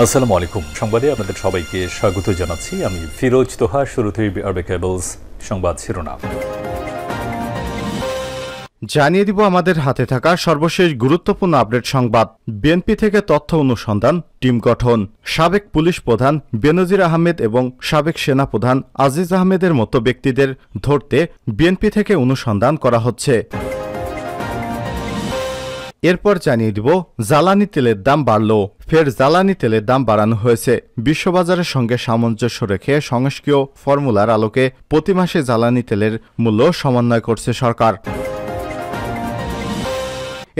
আসসালামু আলাইকুম। সংবাদে আপনাদের সবাইকে স্বাগত জানাচ্ছি। আমি ফিরোজ তোহা। শুরুতেই আরবে কেবলস সংবাদ শিরোনাম জানিয়ে দিব আমাদের হাতে থাকা সর্বশেষ গুরুত্বপূর্ণ আপডেট সংবাদ। বিএনপি থেকে তথ্য অনুসন্ধান টিম গঠন। সাবেক পুলিশ প্রধান বেনজির আহমেদ এবং সাবেক সেনাপ্রধান আজিজ আহমেদের মতো ব্যক্তিদের ধরতে বিএনপি থেকে অনুসন্ধান করা হচ্ছে। এরপর জানিয়ে দিব জ্বালানি তেলের দাম বাড়ল। ফের জ্বালানি তেলের দাম বাড়ানো হয়েছে। বিশ্ববাজারের সঙ্গে সামঞ্জস্য রেখে সংস্কীয় ফর্মুলার আলোকে প্রতি মাসে জ্বালানি তেলের মূল্য সমন্বয় করছে সরকার।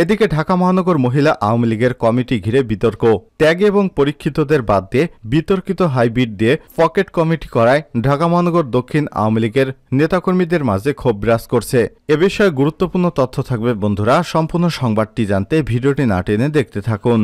এদিকে ঢাকা মহানগর মহিলা আওয়ামী লীগের কমিটি ঘিরে বিতর্ক। ত্যাগী এবং পরীক্ষিতদের বাদ দিয়ে বিতর্কিত হাইব্রিড দিয়ে পকেট কমিটি করায় ঢাকা মহানগর দক্ষিণ আওয়ামী লীগের নেতাকর্মীদের মাঝে ক্ষোভ বিরাজ করছে। এ বিষয়ে গুরুত্বপূর্ণ তথ্য থাকবে বন্ধুরা। সম্পূর্ণ সংবাদটি জানতে ভিডিওটি না টেনে দেখতে থাকুন।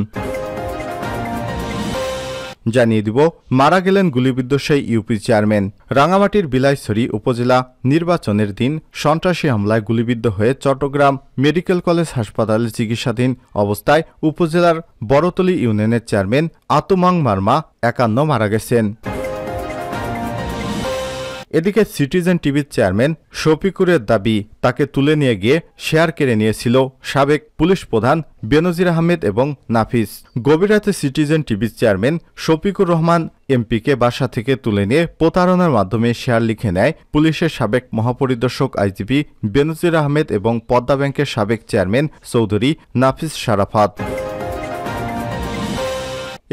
জানিয়ে দিব মারা গেলেন গুলিবিদ্ধ সেই ইউপি চেয়ারম্যান। রাঙামাটির বিলাইছড়ি উপজেলা নির্বাচনের দিন সন্ত্রাসী হামলায় গুলিবিদ্ধ হয়ে চট্টগ্রাম মেডিকেল কলেজ হাসপাতালে চিকিৎসাধীন অবস্থায় উপজেলার বড়তলী ইউনিয়নের চেয়ারম্যান আতুমাং মার্মা 51 মারা গেছেন। এদিকে সিটিজেন টিভির চেয়ারম্যান শফিকুরের দাবি তাকে তুলে নিয়ে গিয়ে শেয়ার কেড়ে নিয়েছিল সাবেক পুলিশ প্রধান বেনজির আহমেদ এবং নাফিস। গভীর রাতে সিটিজেন টিভির চেয়ারম্যান শফিকুর রহমান এমপিকে বাসা থেকে তুলে নিয়ে প্রতারণার মাধ্যমে শেয়ার লিখে নেয় পুলিশের সাবেক মহাপরিদর্শক আইজিপি বেনজির আহমেদ এবং পদ্মা ব্যাংকের সাবেক চেয়ারম্যান চৌধুরী নাফিস শারাফাত।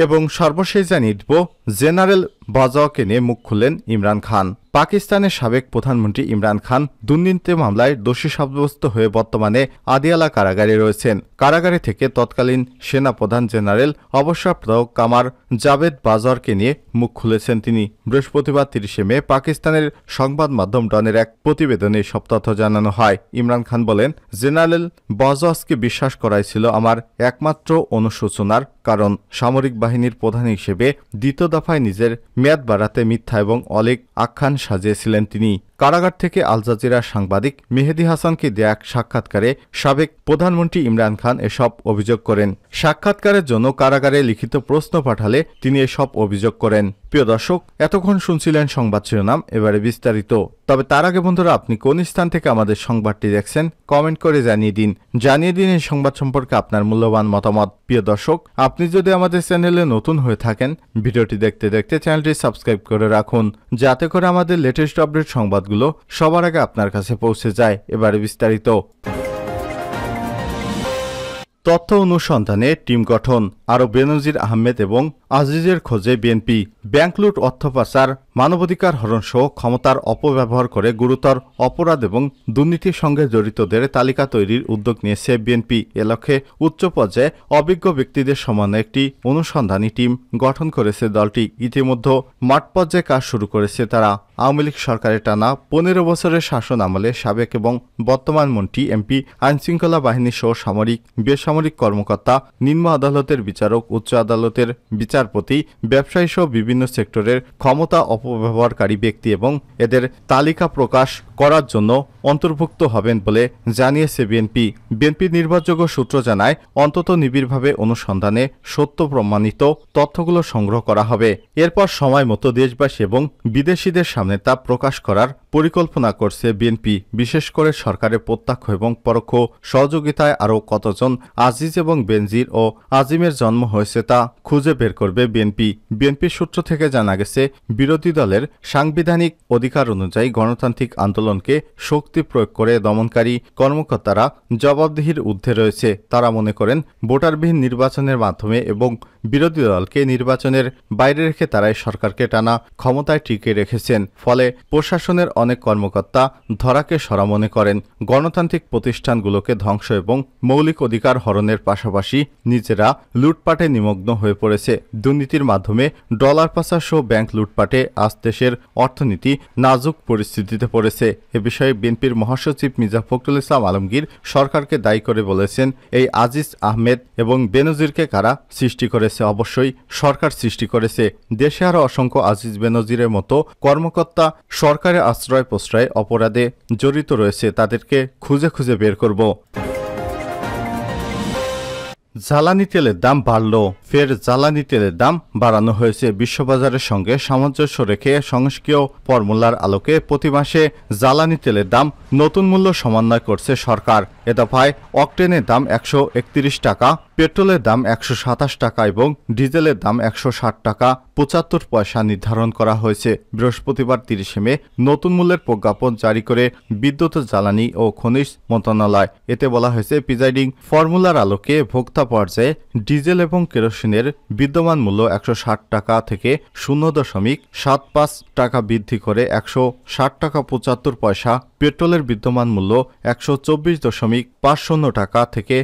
এবং সর্বশেষ জানিয়ে দিব জেনারেল বাজাওয়াকে নিয়ে মুখ খুললেন ইমরান খান। পাকিস্তানের সাবেক প্রধানমন্ত্রী ইমরান খান দুর্নীতি মামলায় দোষী সাব্যস্ত হয়ে বর্তমানে আদিয়ালা কারাগারে রয়েছেন। কারাগারে থেকে তৎকালীন সেনাপ্রধান জেনারেল অবসরপ্রাপ্ত কামার জাভেদ বাজাওয়ারকে নিয়ে মুখ খুলেছেন তিনি। বৃহস্পতিবার 30 মে পাকিস্তানের সংবাদ মাধ্যম ডনের এক প্রতিবেদনে সব তথ্য জানানো হয়। ইমরান খান বলেন, জেনারেল বাজাওয়ারকে বিশ্বাস করাই ছিল আমার একমাত্র অনুশোচনার কারণ। সামরিক বাহিনীর প্রধান হিসেবে দ্বিতীয় দফায় নিজের মেয়াদ বাড়াতে মিথ্যা এবং অলেখ আখ্যান সাজিয়েছিলেন তিনি। কারাগার থেকে আল জাজিরার সাংবাদিক মেহেদী হাসানকে দেয়া এক সাক্ষাৎকারে সাবেক প্রধানমন্ত্রী ইমরান খান এসব অভিযোগ করেন। সাক্ষাৎকারের জন্য কারাগারে লিখিত প্রশ্ন পাঠালে তিনি এসব অভিযোগ করেন। প্রিয় দর্শক, এতক্ষণ শুনছিলেন সংবাদ শিরোনাম, এবারে বিস্তারিত। তবে তার আগে বন্ধুরা, আপনি কোন স্থান থেকে আমাদের সংবাদটি দেখছেন কমেন্ট করে জানিয়ে দিন এই সংবাদ সম্পর্কে আপনার মূল্যবান মতামত। প্রিয় দর্শক, আপনি যদি আমাদের চ্যানেলে নতুন হয়ে থাকেন, ভিডিওটি দেখতে দেখতে চ্যানেলটি সাবস্ক্রাইব করে রাখুন, যাতে করে আমাদের লেটেস্ট আপডেট সংবাদগুলো সবার আগে আপনার কাছে পৌঁছে যায়। এবারে বিস্তারিত। তথ্য অনুসন্ধানে টিম গঠন, আরও বেনজির আহমেদ এবং আজিজের খোঁজে বিএনপি। ব্যাংক লুট, অর্থ পাচার, মানবাধিকার হরণ সহ ক্ষমতার অপব্যবহার করে গুরুতর অপরাধ এবং দুর্নীতির সঙ্গে জড়িতদের তালিকা তৈরির উদ্যোগ নিয়েছে বিএনপি। এ লক্ষ্যে উচ্চ পর্যায়ে অভিজ্ঞ ব্যক্তিদের সমন্বয়ে একটি অনুসন্ধানী টিম গঠন করেছে দলটি। ইতিমধ্যে মাঠ পর্যায়ে কাজ শুরু করেছে তারা। আওয়ামী লীগ সরকারের টানা 15 বছরের শাসন আমলে সাবেক এবং বর্তমান মন্ত্রী, এমপি, আইনশৃঙ্খলা বাহিনী সহ সামরিক বেসামরিক কর্মকর্তা, নিম্ন আদালতের বিচারক, উচ্চ আদালতের বিচারপতি, ব্যবসায়ী সহ বিভিন্ন সেক্টরের ক্ষমতা অপব্যবহারকারী ব্যক্তি এবং এদের তালিকা প্রকাশ করার জন্য অন্তর্ভুক্ত হবেন বলে জানিয়েছে বিএনপি। বিএনপি নির্ভরযোগ্য সূত্র জানায়, অন্তত নিবিড়ভাবে অনুসন্ধানে সত্য প্রমাণিত তথ্যগুলো সংগ্রহ করা হবে। এরপর সময় মতো দেশবাসী এবং বিদেশিদের সামনে তা প্রকাশ করার পরিকল্পনা করছে বিএনপি। বিশেষ করে সরকারের প্রত্যক্ষ এবং পরোক্ষ সহযোগিতায় আরও কতজন আজিজ এবং বেনজির ও আজিমের জন্ম হয়েছে তা খুঁজে বের করবে বিএনপি। বিএনপির সূত্র থেকে জানা গেছে, বিরোধী দলের সাংবিধানিক অধিকার অনুযায়ী গণতান্ত্রিক আন্দোলনকে শক্তি প্রয়োগ করে দমনকারী কর্মকর্তারা জবাবদিহির ঊর্ধ্বে রয়েছে। তারা মনে করেন, ভোটারবিহীন নির্বাচনের মাধ্যমে এবং বিরোধী দলকে নির্বাচনের বাইরে রেখে তারাই সরকারকে টানা ক্ষমতায় টিকে রেখেছেন। ফলে প্রশাসনের অনেক কর্মকর্তা ধরাকে সরা মনে করেন। গণতান্ত্রিক প্রতিষ্ঠানগুলোকে ধ্বংস এবং মৌলিক অধিকার হরণের পাশাপাশি নিজেরা লুটপাটে নিমগ্ন হয়ে পড়েছে। দুর্নীতির মাধ্যমে ডলার পাচার সহ ব্যাংক লুটপাটে আজ দেশের অর্থনীতি নাজুক পরিস্থিতিতে পড়েছে। এ বিষয়ে বিএনপির মহাসচিব মির্জা ফখরুল ইসলাম আলমগীর সরকারকে দায়ী করে বলেছেন, এই আজিজ আহমেদ এবং বেনজিরকে কারা সৃষ্টি করেছে? অবশ্যই সরকার সৃষ্টি করেছে। দেশে আরও অসংখ্য আজিজ বেনজিরের মতো কর্মকর্তা সরকারের আশ্রয় প্রশ্রয় অপরাধে জড়িত রয়েছে, তাদেরকে খুঁজে খুঁজে বের করব। জ্বালানি তেলের দাম বাড়ল। ফের জ্বালানি তেলের দাম বাড়ানো হয়েছে। বিশ্ববাজারের সঙ্গে সামঞ্জস্য রেখে সংস্কীয় ফর্মুলার আলোকে প্রতি মাসে জ্বালানি তেলের দাম নতুন মূল্য সমন্বয় করছে সরকার। এ দফায় অকটেনের দাম 131 টাকা, পেট্রোলের দাম 127 টাকা এবং ডিজেলের দাম 160 টাকা 75 পয়সা নির্ধারণ করা হয়েছে। বৃহস্পতিবার 30 মে নতুন মূল্যের প্রজ্ঞাপন জারি করে বিদ্যুৎ, জ্বালানি ও খনিজ মন্ত্রণালয়। এতে বলা হয়েছে, প্রিজাইডিং ফর্মুলার আলোকে ভোক্তা পর্যায়ে ডিজেল এবং কেরোসিনের বিদ্যমান মূল্য 160 টাকা থেকে 0.75 টাকা বৃদ্ধি করে 160 টাকা 75 পয়সা, পেট্রোলের বিদ্যমান মূল্য 124.50 টাকা থেকে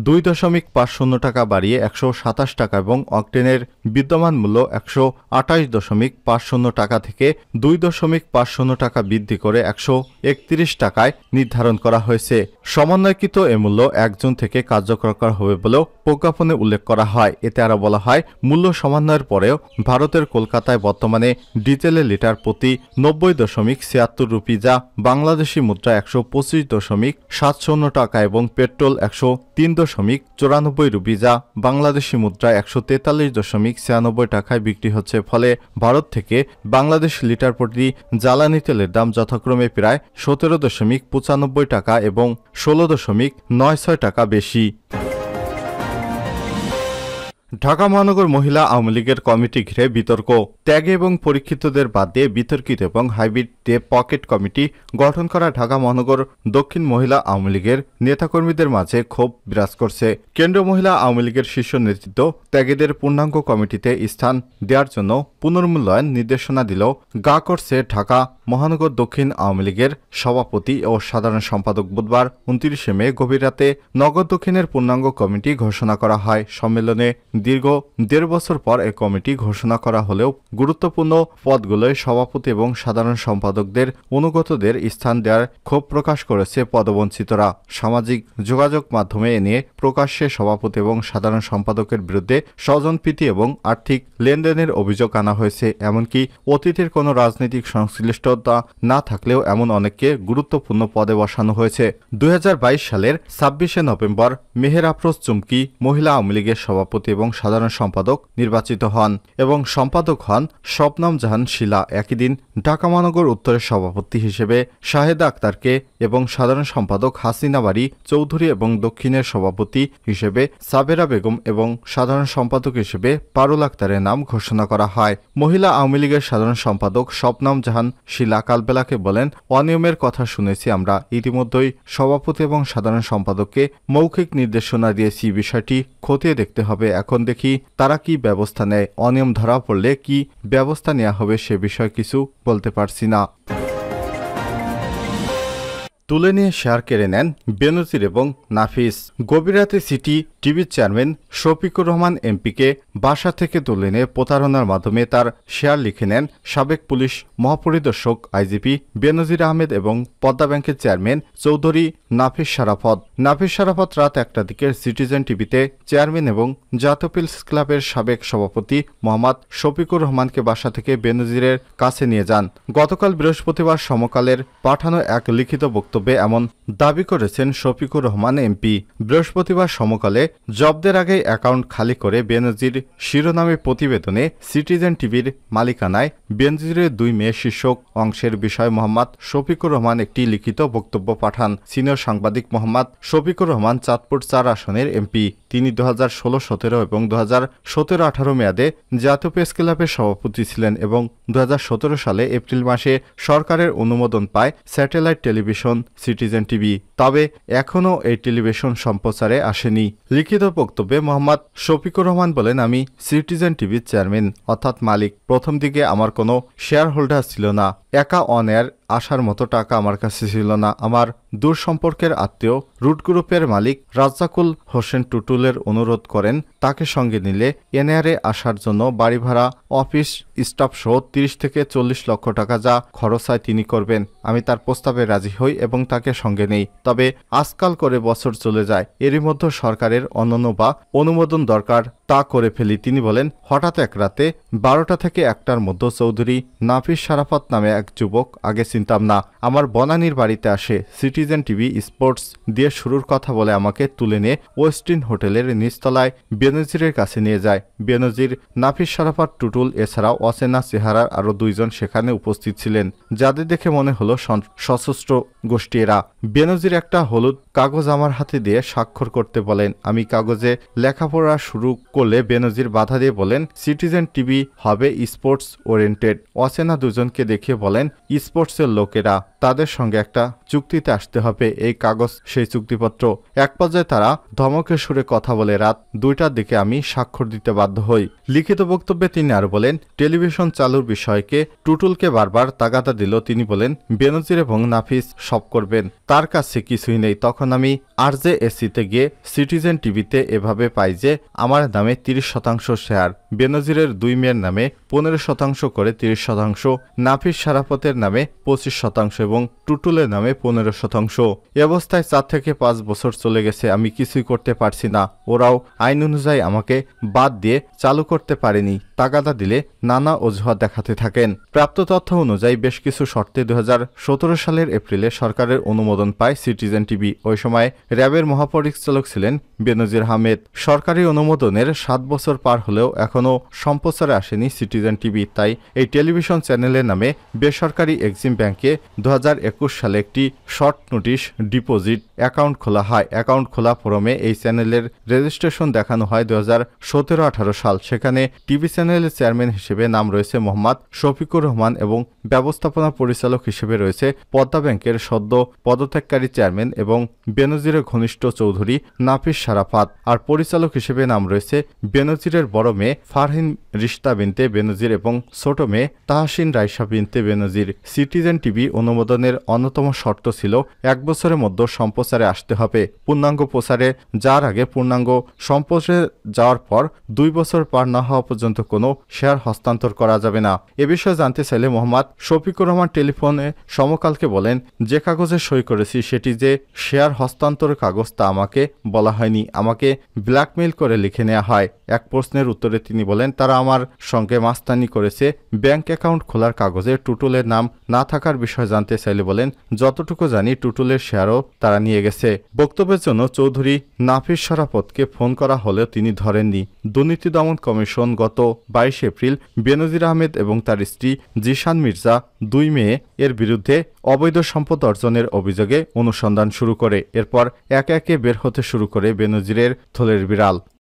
2.50 টাকা বাড়িয়ে 127 টাকা এবং অকটেনের বিদ্যমান মূল্য 128.50 টাকা থেকে 2.50 টাকা বৃদ্ধি করে 131 টাকায় নির্ধারণ করা হয়েছে। সমন্বয়কৃত এ মূল্য 1 জুন থেকে কার্যকর করা হবে বলেও প্রজ্ঞাপনে উল্লেখ করা হয়। এতে আরও বলা হয়, মূল্য সমন্বয়ের পরেও ভারতের কলকাতায় বর্তমানে ডিজেলের লিটার প্রতি 90.76 রুপি, যা বাংলাদেশি মুদ্রা 125.70 টাকা এবং পেট্রোল 103.94 রুপি, যা বাংলাদেশি মুদ্রায় 143.96 টাকায় বিক্রি হচ্ছে। ফলে ভারত থেকে বাংলাদেশ লিটার প্রতি জ্বালানি তেলের দাম যথাক্রমে প্রায় 17.95 টাকা এবং 16.96 টাকা বেশি। ঢাকা মহানগর মহিলা আওয়ামী লীগের কমিটি ঘিরে বিতর্ক। ত্যাগে এবং পরীক্ষিতদের বাদ দিয়ে বিতর্কিত এবং হাইব্রিড পকেট কমিটি গঠন করা ঢাকা মহানগর দক্ষিণ মহিলা আওয়ামী লীগের নেতাকর্মীদের মাঝে ক্ষোভ বিরাজ করছে। কেন্দ্রীয় মহিলা আওয়ামী লীগের শীর্ষ নেতৃত্ব ত্যাগীদের পূর্ণাঙ্গ কমিটিতে স্থান দেওয়ার জন্য পুনর্মূল্যায়ন নির্দেশনা দিলেও গা করছে ঢাকা মহানগর দক্ষিণ আওয়ামী লীগের সভাপতি ও সাধারণ সম্পাদক। বুধবার 29 মে গভীর রাতে নগর দক্ষিণের পূর্ণাঙ্গ কমিটি ঘোষণা করা হয়। সম্মেলনে দীর্ঘ 1.5 বছর পর এই কমিটি ঘোষণা করা হলেও গুরুত্বপূর্ণ পদগুলোয় সভাপতি এবং সাধারণ সম্পাদকদের অনুগতদের স্থান দেওয়ার ক্ষোভ প্রকাশ করেছে পদবঞ্চিতরা। সামাজিক যোগাযোগ মাধ্যমে এ নিয়ে প্রকাশ্যে সভাপতি এবং সাধারণ সম্পাদকের বিরুদ্ধে স্বজনপ্রীতি এবং আর্থিক লেনদেনের অভিযোগ আনা হয়েছে। এমনকি অতীতের কোনো রাজনৈতিক সংশ্লিষ্টতা না থাকলেও এমন অনেককে গুরুত্বপূর্ণ পদে বসানো হয়েছে। 2022 সালের 26 নভেম্বর মেহের আফরোজ চুমকি মহিলা আওয়ামী লীগের সভাপতি এবং সাধারণ সম্পাদক নির্বাচিত হন এবং সম্পাদক হন শবনম জাহান শিলা। একই দিন ঢাকা মহানগর উত্তরের সভাপতি হিসেবে শাহেদা আক্তারকে এবং সাধারণ সম্পাদক হাসিনা বাড়ি চৌধুরী এবং দক্ষিণের সভাপতি হিসেবে সাবেরা বেগম এবং সাধারণ সম্পাদক হিসেবে পারুল আক্তারের নাম ঘোষণা করা হয়। মহিলা আওয়ামী লীগের সাধারণ সম্পাদক শবনম জাহান শিলা কালবেলাকে বলেন, অনিয়মের কথা শুনেছি আমরা। ইতিমধ্যেই সভাপতি এবং সাধারণ সম্পাদককে মৌখিক নির্দেশনা দিয়েছি। বিষয়টি খতিয়ে দেখতে হবে। এখন দেখি তারা কি ব্যবস্থা নেয়। অনিয়ম ধরা পড়লে কি ব্যবস্থা নেওয়া হবে সে বিষয়ে কিছু বলতে পারছি না। তুলে নিয়ে শেয়ার কেড়ে নেন বেনজির এবং নাফিস। গভীর রাতে সিটি টিভির চেয়ারম্যান শফিকুর রহমান এমপিকে বাসা থেকে তুলে নিয়ে প্রতারণার মাধ্যমে তার শেয়ার লিখে নেন সাবেক পুলিশ মহাপরিদর্শক আইজিপি বেনজির আহমেদ এবং পদ্মা ব্যাংকের চেয়ারম্যান চৌধুরী নাফিস শারাফত। নাফিস শারাফত রাত 1টার দিকে সিটিজেন টিভিতে চেয়ারম্যান এবং জাতীয় প্রেস ক্লাবের সাবেক সভাপতি মোহাম্মদ শফিকুর রহমানকে বাসা থেকে বেনজিরের কাছে নিয়ে যান। গতকাল বৃহস্পতিবার সমকালের পাঠানো এক লিখিত বক্তব্যে এমন দাবি করেছেন শফিকুর রহমান এমপি। বৃহস্পতিবার সমকালে জব্দের আগে অ্যাকাউন্ট খালি করে বেনজির শিরোনামে প্রতিবেদনে সিটিজেন টিভির মালিকানায় বেনজিরের 2 মেয়ে শীর্ষক অংশের বিষয়ে মোহাম্মদ শফিকুর রহমান একটি লিখিত বক্তব্য পাঠান। সিনিয়র সাংবাদিক মোহাম্মদ শফিকুর রহমান চাঁদপুর 4 আসনের এমপি। তিনি 2016-17 এবং 2017-18 মেয়াদে জাতীয় প্রেস ক্লাবের সভাপতি ছিলেন এবং 2017 সালে এপ্রিল মাসে সরকারের অনুমোদন পায় স্যাটেলাইট টেলিভিশন সিটিজেন টিভি। তবে এখনও এই টেলিভিশন সম্প্রচারে আসেনি। লিখিত বক্তব্যে মোহাম্মদ শফিকুর রহমান বলেন, আমি সিটিজেন টিভির চেয়ারম্যান অর্থাৎ মালিক। প্রথম দিকে আমার কোনো শেয়ার হোল্ডার ছিল না। একা অন এয়ার আসার মতো টাকা আমার কাছে ছিল না। আমার দূর সম্পর্কের আত্মীয় রুট গ্রুপের মালিক রাজ্জাকুল হোসেন টুটুলের অনুরোধ করেন তাকে সঙ্গে নিলে এনএআরে আসার জন্য বাড়ি ভাড়া, অফিস স্টাফ সহ 30 থেকে 40 লক্ষ টাকা যা খরচ হয় তিনি করবেন। আমি তার প্রস্তাবে রাজি হই এবং তাকে সঙ্গে নেই। তবে আজকাল করে বছর চলে যায়, এরই মধ্যে সরকারের অনন্য বা অনুমোদন দরকার, তা করে ফেলি। তিনি বলেন, হঠাৎ এক রাতে 12টা থেকে 1টার মধ্যে চৌধুরী নাফিস শারাফত নামে এক যুবক, আগে চিনতাম না। আমার বনানীর বাড়িতে আসে, সিটিজেন টিভি স্পোর্টস দিয়ে শুরুর কথা বলে আমাকে তুলে নিয়ে ওয়েস্টিন হোটেলের নিচতলায় বেনজিরের কাছে নিয়ে যায়। বেনজির, নাফিস শরাফত, টুটুল এছাড়াও অচেনা চেহারার আরও 2 জন সেখানে উপস্থিত ছিলেন, যাদের দেখে মনে হলো সশস্ত্র গোষ্ঠী এরা। বেনজির একটা হলুদ কাগজ আমার হাতে দিয়ে স্বাক্ষর করতে বলেন। আমি কাগজে লেখাপড়া শুরু করলে বেনজির বাধা দিয়ে বলেন, সিটিজেন টিভি হবে স্পোর্টস ওরিয়েন্টেড। অচেনা 2 জনকে দেখিয়ে বলেন, স্পোর্টসের লোকেরা, তাদের সঙ্গে একটা চুক্তিতে আসতে হবে। এই কাগজ সেই চুক্তিপত্র। এক পর্যায়ে তারা ধমকের সুরে কথা বলে রাত 2টার দিকে আমি স্বাক্ষর দিতে বাধ্য হই। লিখিত বক্তব্যে তিনি আরো বলেন, টেলিভিশন চালুর বিষয়কে টুটুলকে বারবার তাগাদা দিল। তিনি বলেন, বেনজির এবং নাফিস সব করবেন, তার কাছে কিছুই নেই। তখন আমি RJSC-তে গিয়ে সিটিজেন টিভিতে এভাবে পাই যে আমার নামে 30% শেয়ার, বেনজিরের 2 মেয়ের নামে 15% করে 30%, নাফিস শরাফতের নামে 25% এবং টুটুলের নামে 15%। এ অবস্থায় 4 থেকে 5 বছর চলে গেছে, আমি কিছুই করতে পারছি না। ওরাও আইন অনুযায়ী আমাকে বাদ দিয়ে চালু করতে পারেনি, তাগাদা দিলে নানা অজুহাত দেখাতে থাকেন। প্রাপ্ত তথ্য অনুযায়ী বেশ কিছু শর্তে 2017 সালের এপ্রিলে সরকারের অনুমোদন পায় সিটিজেন টিভি। ওই সময় র্যাবের মহাপরিচালক ছিলেন বেনজির আহমেদ। সরকারি অনুমোদনের 7 বছর পার হলেও এখনও সম্প্রচারে আসেনি সিটিজেন টিভি। তাই এই টেলিভিশন চ্যানেলের নামে বেসরকারি এক্সিম ব্যাংকে 2021 সালে একটি শর্ট নোটিশ ডিপোজিট অ্যাকাউন্ট খোলা হয়। অ্যাকাউন্ট খোলা ফরমে এই চ্যানেলের রেজিস্ট্রেশন দেখানো হয় 2017-18 সাল। সেখানে টিভি চ্যানেলের চেয়ারম্যান হিসেবে নাম রয়েছে মোহাম্মদ শফিকুর রহমান এবং ব্যবস্থাপনা পরিচালক হিসেবে রয়েছে পদ্মা ব্যাংকের সদ্য পদত্যাগকারী চেয়ারম্যান এবং বেনজিরের ঘনিষ্ঠ চৌধুরী নাফিস শরাফত। আর পরিচালক হিসেবে নাম রয়েছে বেনজিরের বড় মেয়ে ফারহিন রিশতা বিনতে বেনজির এবং ছোট মেয়ে তাহসিন রাইসা বিনতে বেনজির। সিটিজেন টিভি অনুমোদনের অন্যতম শর্ত ছিল 1 বছরের মধ্যে সম্প্রচারে আসতে হবে। পূর্ণাঙ্গ প্রচারে যাওয়ার আগে, পূর্ণাঙ্গ সম্প্রচারে যাওয়ার পর 2 বছর পার না হওয়া পর্যন্ত কোনো শেয়ার হস্তান্তর করা যাবে না। এ বিষয়ে জানতে চাইলে মোহাম্মদ শফিকুর রহমান টেলিফোনে সমকালকে বলেন, যে কাগজে সই করেছি সেটি যে শেয়ার হস্তান্তর কাগজ তা আমাকে বলা হয়নি, আমাকে ব্ল্যাকমেইল করে লিখে নেওয়া হয়। এক প্রশ্নের উত্তরে তিনি বলেন, তারা আমার সঙ্গে মাস্তানি করেছে। ব্যাংক অ্যাকাউন্ট খোলার কাগজে টুটুলের নাম না থাকার বিষয় জানতে চাইলে বলেন, যতটুকু জানি টুটুলের শেয়ারও তারা নিয়ে গেছে। বক্তব্যের জন্য চৌধুরী নাফিস শরাফতকে ফোন করা হলেও তিনি ধরেননি। দুর্নীতি দমন কমিশন গত 22 এপ্রিল বেনজির আহমেদ এবং তার স্ত্রী জিশান মির্জা, 2 মেয়ে এর বিরুদ্ধে অবৈধ সম্পদ অর্জনের অভিযোগে অনুসন্ধান শুরু করে। এরপর একে একে বের হতে শুরু করে বেনজিরের থলের বিড়াল।